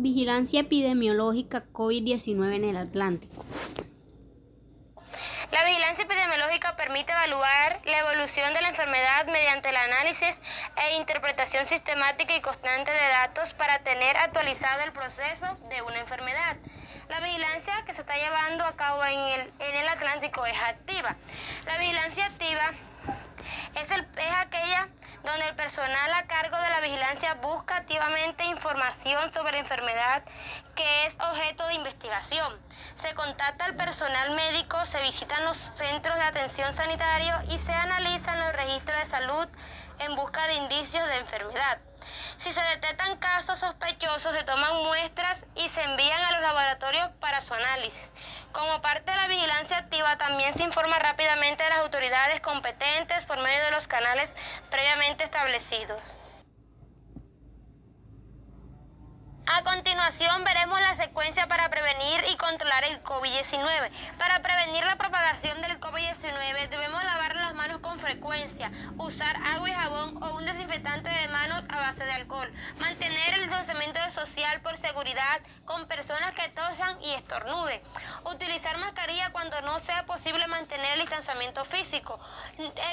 Vigilancia epidemiológica COVID-19 en el Atlántico. La vigilancia epidemiológica permite evaluar la evolución de la enfermedad mediante el análisis e interpretación sistemática y constante de datos para tener actualizado el proceso de una enfermedad. La vigilancia que se está llevando a cabo en el Atlántico es activa. La vigilancia activa es aquella donde el personal a cargo de la vigilancia busca activamente información sobre la enfermedad que es objeto de investigación. Se contacta al personal médico, se visitan los centros de atención sanitario y se analizan los registros de salud en busca de indicios de enfermedad. Si se detectan casos sospechosos, se toman muestras y se envían a los laboratorios para su análisis. Como parte de la vigilancia activa, también se informa rápidamente a las autoridades competentes por medio de los canales previamente establecidos. A continuación veremos la secuencia para prevenir y controlar el COVID-19. Para prevenir la propagación del COVID-19 debemos lavar las manos con frecuencia, usar agua y jabón o un desinfectante de manos a base de alcohol, mantener el distanciamiento social por seguridad con personas que tosan y estornuden, utilizar mascarilla cuando no sea posible mantener el distanciamiento físico,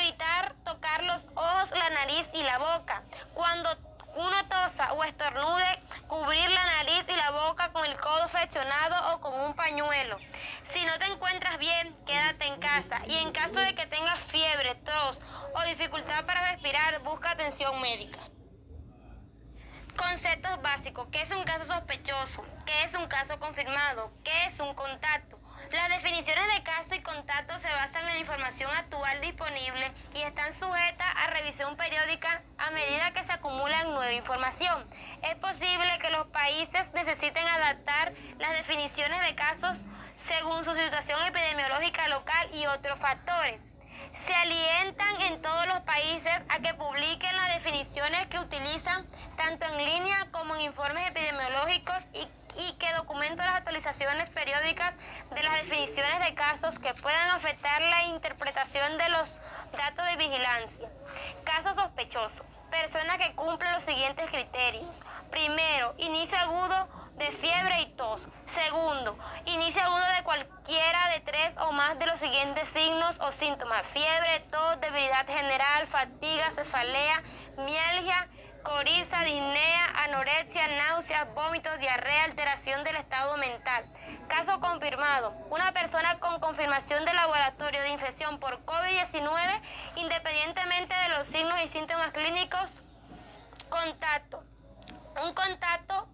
evitar tocar los ojos, la nariz y la boca. Cuando uno tosa o estornude, cubrir la nariz y la boca con el codo flexionado o con un pañuelo. Si no te encuentras bien, quédate en casa y en caso de que tengas fiebre, tos o dificultad para respirar, busca atención médica. Conceptos básicos. ¿Qué es un caso sospechoso? ¿Qué es un caso confirmado? ¿Qué es un contacto? Las definiciones de caso y contacto se basan en la información actual disponible y están sujetas a revisión periódica a medida que se acumula nueva información. Es posible que los países necesiten adaptar las definiciones de casos según su situación epidemiológica local y otros factores. Se alientan en todos los países a que publiquen las definiciones que utilizan tanto en línea como en informes epidemiológicos y que documenten las actualizaciones periódicas de las definiciones de casos que puedan afectar la interpretación de los datos de vigilancia. Caso sospechoso. Persona que cumple los siguientes criterios. Primero, inicio agudo de fiebre y tos. Segundo, inicio agudo de cualquiera de 3 o más de los siguientes signos o síntomas: fiebre, tos, debilidad general, fatiga, cefalea, mialgia, coriza, disnea, anorexia, náuseas, vómitos, diarrea, alteración del estado mental. Caso confirmado. Una persona con confirmación de laboratorio de infección por COVID-19, independientemente de los signos y síntomas clínicos. Contacto. Un contacto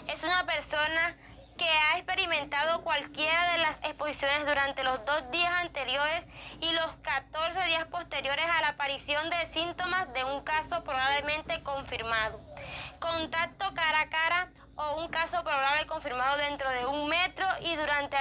es una persona que ha experimentado cualquiera de las exposiciones durante los 2 días anteriores y los 14 días posteriores a la aparición de síntomas de un caso probablemente confirmado. Contacto cara a cara o un caso probable confirmado dentro de 1 metro y durante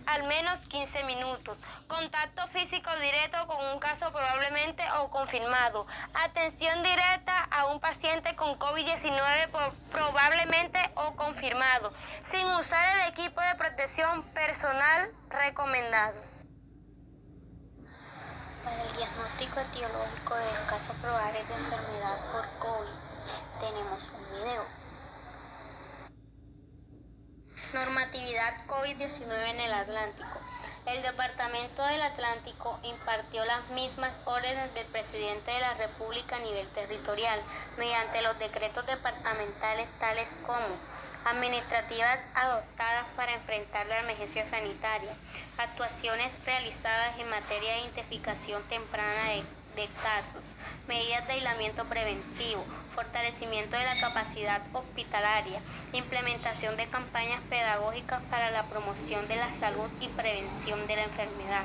al menos 15 minutos. Contacto físico directo con un caso probablemente o confirmado. Atención directa a un paciente con COVID-19 probablemente o confirmado, sin usar el equipo de protección personal recomendado. Para el diagnóstico etiológico de los casos probables de enfermedad por COVID, tenemos un video. Normatividad COVID-19 en el Atlántico. El Departamento del Atlántico impartió las mismas órdenes del presidente de la República a nivel territorial, mediante los decretos departamentales tales como administrativas adoptadas para enfrentar la emergencia sanitaria, actuaciones realizadas en materia de identificación temprana de casos, medidas de aislamiento preventivo, fortalecimiento de la capacidad hospitalaria, implementación de campañas pedagógicas para la promoción de la salud y prevención de la enfermedad,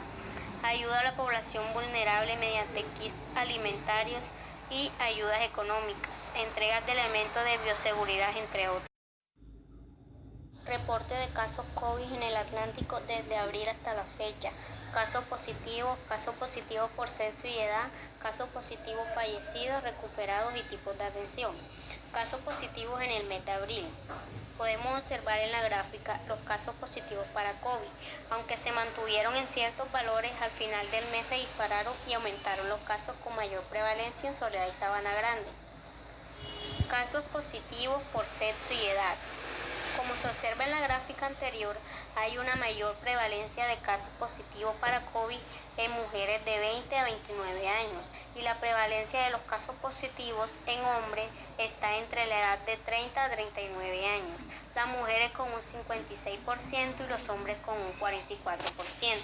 ayuda a la población vulnerable mediante kits alimentarios y ayudas económicas, entregas de elementos de bioseguridad, entre otros. Reporte de casos COVID en el Atlántico desde abril hasta la fecha. Casos positivos por sexo y edad, casos positivos fallecidos, recuperados y tipos de atención. Casos positivos en el mes de abril. Podemos observar en la gráfica los casos positivos para COVID, aunque se mantuvieron en ciertos valores, al final del mes se dispararon y aumentaron los casos con mayor prevalencia en Soledad y Sabana Grande. Casos positivos por sexo y edad. Como se observa en la gráfica anterior, hay una mayor prevalencia de casos positivos para COVID en mujeres de 20 a 29 años y la prevalencia de los casos positivos en hombres está entre la edad de 30 a 39 años, las mujeres con un 56% y los hombres con un 44%.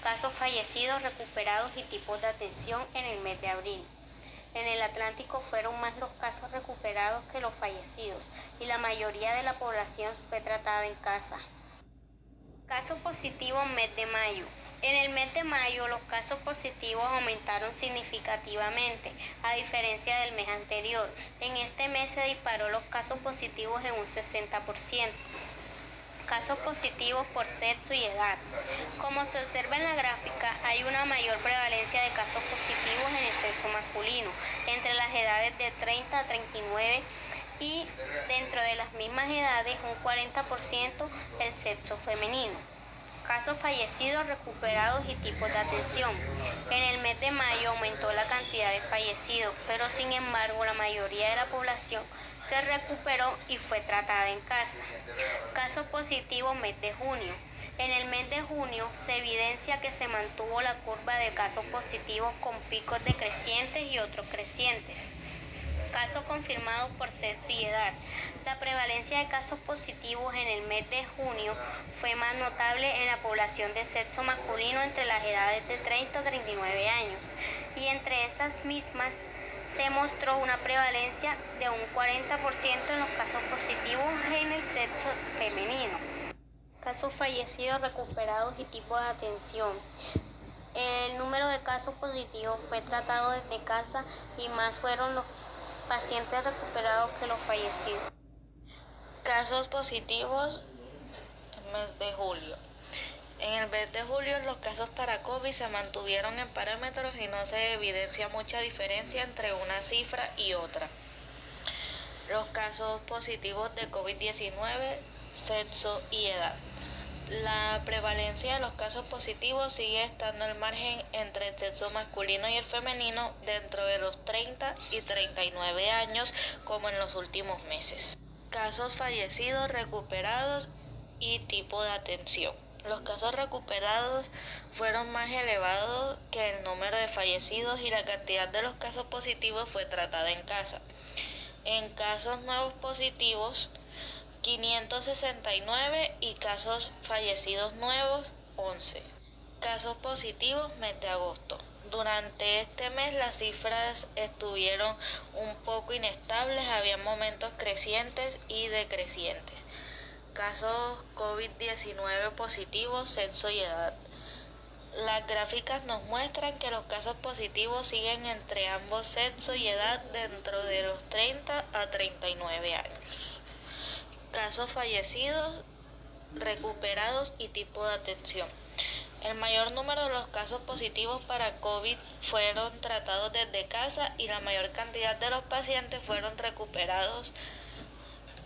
Casos fallecidos, recuperados y tipos de atención en el mes de abril. En el Atlántico fueron más los casos recuperados que los fallecidos y la mayoría de la población fue tratada en casa. Casos positivos mes de mayo. En el mes de mayo los casos positivos aumentaron significativamente, a diferencia del mes anterior. En este mes se disparó los casos positivos en un 60%. Casos positivos por sexo y edad. Como se observa en la gráfica, hay una mayor prevalencia de casos positivos en el sexo masculino, entre las edades de 30 a 39 y dentro de las mismas edades un 40% el sexo femenino. Casos fallecidos, recuperados y tipos de atención. En el mes de mayo aumentó la cantidad de fallecidos, pero sin embargo la mayoría de la población se recuperó y fue tratada en casa. Casos positivos mes de junio. En el mes de junio se evidencia que se mantuvo la curva de casos positivos con picos decrecientes y otros crecientes. Casos confirmados por sexo y edad. La prevalencia de casos positivos en el mes de junio fue más notable en la población de sexo masculino entre las edades de 30 a 39 años y entre esas mismas se mostró una prevalencia de un 40% en los casos positivos en el sexo femenino. Casos fallecidos, recuperados y tipo de atención. El número de casos positivos fue tratado desde casa y más fueron los pacientes recuperados que los fallecidos. Casos positivos en mes de julio. En el mes de julio los casos para COVID se mantuvieron en parámetros y no se evidencia mucha diferencia entre una cifra y otra. Los casos positivos de COVID-19, sexo y edad. La prevalencia de los casos positivos sigue estando al margen entre el sexo masculino y el femenino dentro de los 30 y 39 años como en los últimos meses. Casos fallecidos, recuperados y tipo de atención. Los casos recuperados fueron más elevados que el número de fallecidos y la cantidad de los casos positivos fue tratada en casa. En casos nuevos positivos, 569 y casos fallecidos nuevos, 11. Casos positivos mes de agosto. Durante este mes las cifras estuvieron un poco inestables, había momentos crecientes y decrecientes. Casos COVID-19 positivos, sexo y edad. Las gráficas nos muestran que los casos positivos siguen entre ambos sexo y edad dentro de los 30 a 39 años. Casos fallecidos, recuperados y tipo de atención. El mayor número de los casos positivos para COVID fueron tratados desde casa y la mayor cantidad de los pacientes fueron recuperados.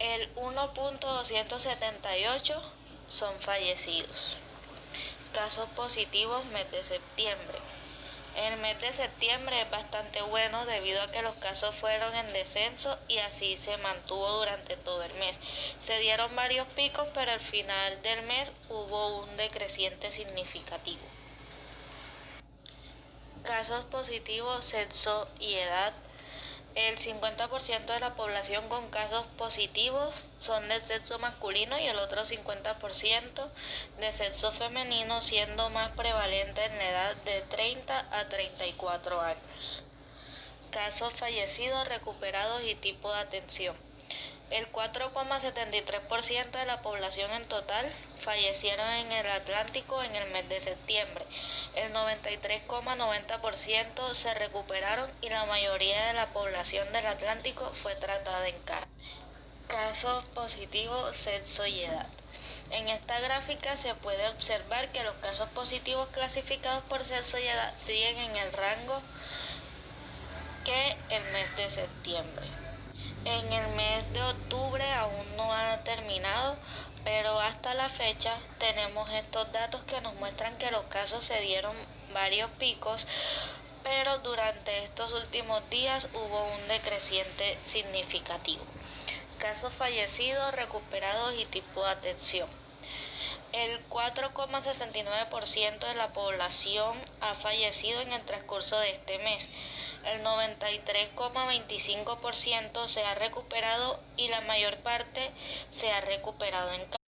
El 1.278 son fallecidos. Casos positivos mes de septiembre. El mes de septiembre es bastante bueno debido a que los casos fueron en descenso y así se mantuvo durante todo el mes. Se dieron varios picos, pero al final del mes hubo un decreciente significativo. Casos positivos, sexo y edad. El 50% de la población con casos positivos son del sexo masculino y el otro 50% de sexo femenino, siendo más prevalente en la edad de 30 a 34 años. Casos fallecidos, recuperados y tipo de atención. El 4,73% de la población en total fallecieron en el Atlántico en el mes de septiembre. El 93,90% se recuperaron y la mayoría de la población del Atlántico fue tratada en casa. Casos positivos, sexo y edad. En esta gráfica se puede observar que los casos positivos clasificados por sexo y edad siguen en el rango que el mes de septiembre. En el mes de octubre aún no ha terminado, pero hasta la fecha tenemos estos datos que nos muestran que los casos se dieron varios picos, pero durante estos últimos días hubo un decreciente significativo. Casos fallecidos, recuperados y tipo de atención. El 4,69% de la población ha fallecido en el transcurso de este mes. El 93,25% se ha recuperado y la mayor parte se ha recuperado en casa.